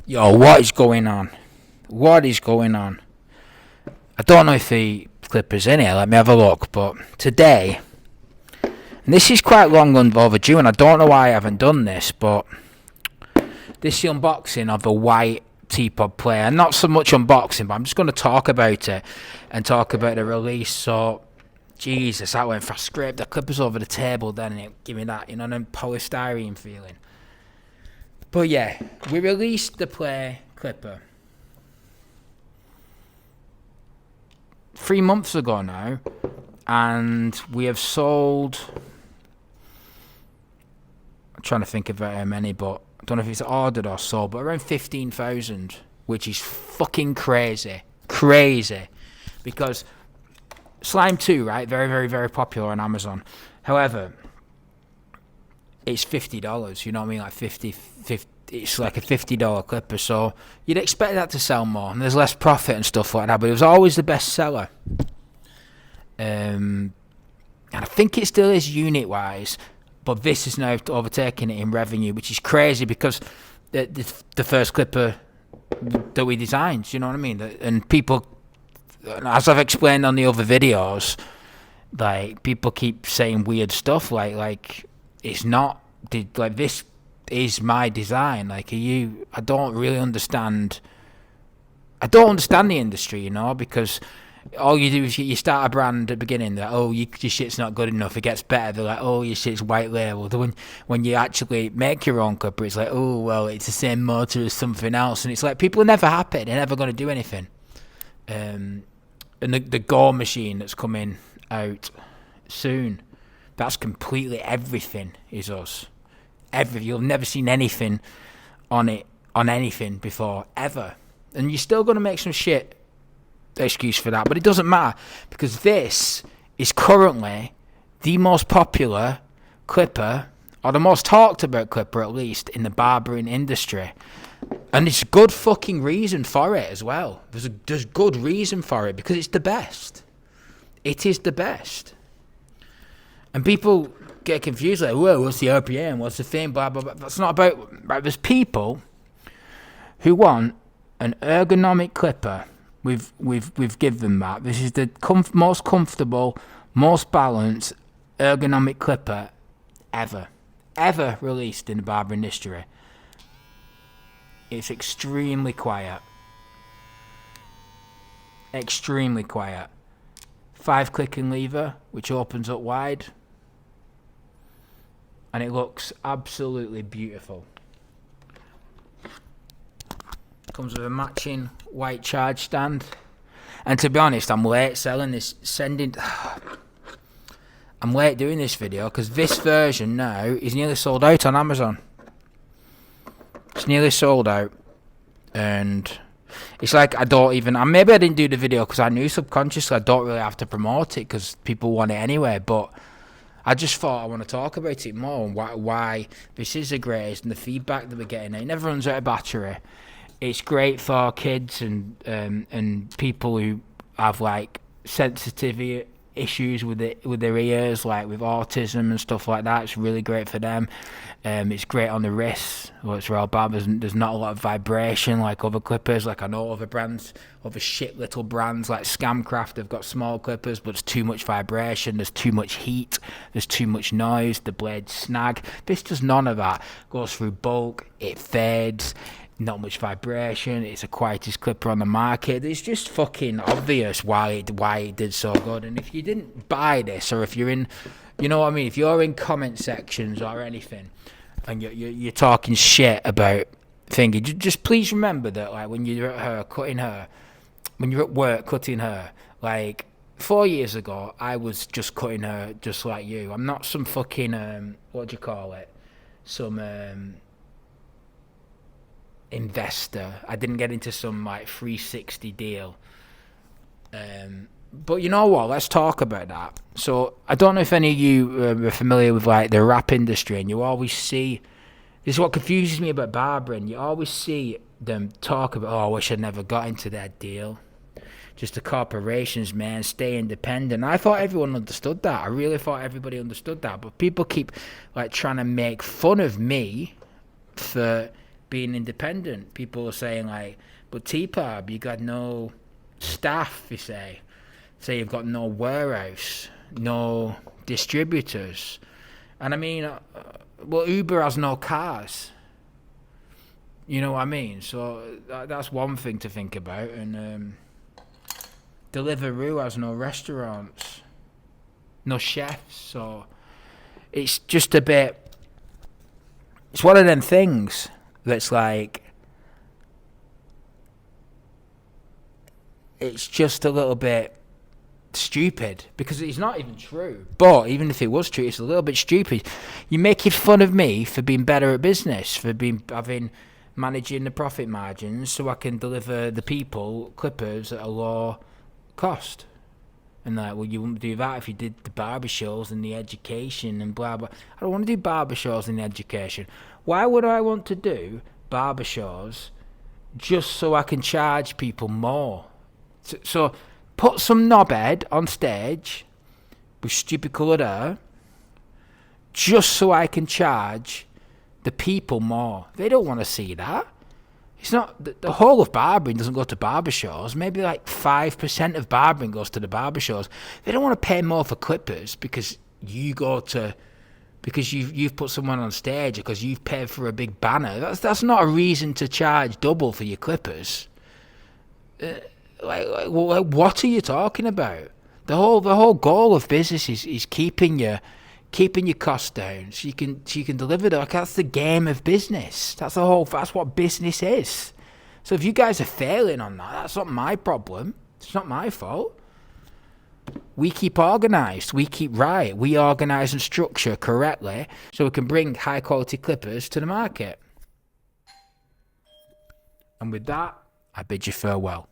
Yo, what is going on? What is going on? I don't know if the Clippers in here. Let me have a look. But today, and this is quite long overdue, and I don't know why I haven't done this, but this is the unboxing of the white TPOB player. Not so much unboxing, but I'm just going to talk about it and talk about the release. So, Jesus, that went fast. Scraped the Clippers over the table then, and it gave me that, them polystyrene feeling. But yeah, we released the play Clipper 3 months ago now, and we have sold, I'm trying to think of how many, but I don't know if it's ordered or sold, but around 15,000, which is fucking crazy. Crazy. Because Slime 2, right, very, very, very popular on Amazon. However, it's $50, you know what I mean, like 50, it's like a $50 Clipper, so you'd expect that to sell more, and there's less profit and stuff like that, but it was always the best seller. And I think it still is unit-wise, but this is now overtaking it in revenue, which is crazy because the first Clipper that we designed, you know what I mean, and people, as I've explained on the other videos, like, people keep saying weird stuff, like it's not, like, this is my design. Like, I don't really understand. I don't understand the industry, because all you do is you start a brand at the beginning that, your shit's not good enough, it gets better. They're like, your shit's white label. When you actually make your own Clipper, it's like, it's the same motor as something else, and it's like, people are never happy. They're never going to do anything. And the Go machine that's coming out soon, that's completely everything is us. You've never seen anything on anything before, ever. And you're still going to make some shit excuse for that, but it doesn't matter, because this is currently the most popular Clipper, or the most talked about Clipper, at least, in the barbering industry. And it's a good fucking reason for it as well. There's good reason for it, because it's the best. It is the best. And people get confused, like, whoa, what's the RPM, what's the thing, blah, blah, blah. That's not about, right? There's people who want an ergonomic Clipper. We've given them that. This is the most comfortable, most balanced ergonomic Clipper ever released in the barber industry. It's extremely quiet. Extremely quiet. 5-clicking lever, which opens up wide. And it looks absolutely beautiful. Comes with a matching white charge stand. And to be honest, I'm late selling this, I'm late doing this video, because this version now is nearly sold out on Amazon. It's nearly sold out. And it's like, maybe I didn't do the video because I knew subconsciously I don't really have to promote it because people want it anyway, but I just thought I want to talk about it more and why this is the greatest, and the feedback that we're getting. It never runs out of battery. It's great for kids and people who have, like, sensitivity issues with their ears, like with autism and stuff like that. It's really great for them. It's great on the wrists. Well, it's real bad. There's not a lot of vibration like other Clippers. Like, I know other brands, other shit little brands like Scamcraft have got small Clippers, but it's too much vibration. There's too much heat. There's too much noise. The blades snag. This does none of that. Goes through bulk. It fades. Not much vibration. It's the quietest Clipper on the market. It's just fucking obvious why it did so good. And if you didn't buy this, or if you're in, you know what I mean, if you're in comment sections or anything, and you're talking shit about thinking, just please remember that, like, when you're when you're at work cutting hair, like 4 years ago, I was just cutting hair just like you. I'm not some fucking what do you call it? Some investor. I didn't get into some, like, 360 deal. But you know what? Let's talk about that. So I don't know if any of you are familiar with, like, the rap industry, and you always see, this is what confuses me about barbering. You always see them talk about, I wish I'd never got into that deal. Just the corporations, man, stay independent. I thought everyone understood that. I really thought everybody understood that. But people keep, like, trying to make fun of me for being independent. People are saying like, but TPOB, you got no staff, you say you've got no warehouse, no distributors. And I mean, well, Uber has no cars. You know what I mean? So that's one thing to think about. And Deliveroo has no restaurants, no chefs. So it's just a bit, it's one of them things that's like, it's just a little bit stupid, because it's not even true. But even if it was true, it's a little bit stupid. You're making fun of me for being better at business, for managing the profit margins so I can deliver the people clippers at a low cost. And like, well, you wouldn't do that if you did the barber shows and the education and blah blah. I don't want to do barber shows and the education. Why would I want to do barber shows just so I can charge people more? So put some knobhead on stage with stupid coloured hair just so I can charge the people more. They don't want to see that. It's not the whole of barbering doesn't go to barber shows. Maybe like 5% of barbering goes to the barber shows. They don't want to pay more for clippers because you've put someone on stage, or because you've paid for a big banner. That's not a reason to charge double for your clippers. What are you talking about? The whole goal of business is keeping your costs down so you can deliver that. That's the game of business. That's what business is. So if you guys are failing on that, that's not my problem. It's not my fault. We keep organised. We keep right. We organise and structure correctly so we can bring high quality clippers to the market. And with that, I bid you farewell.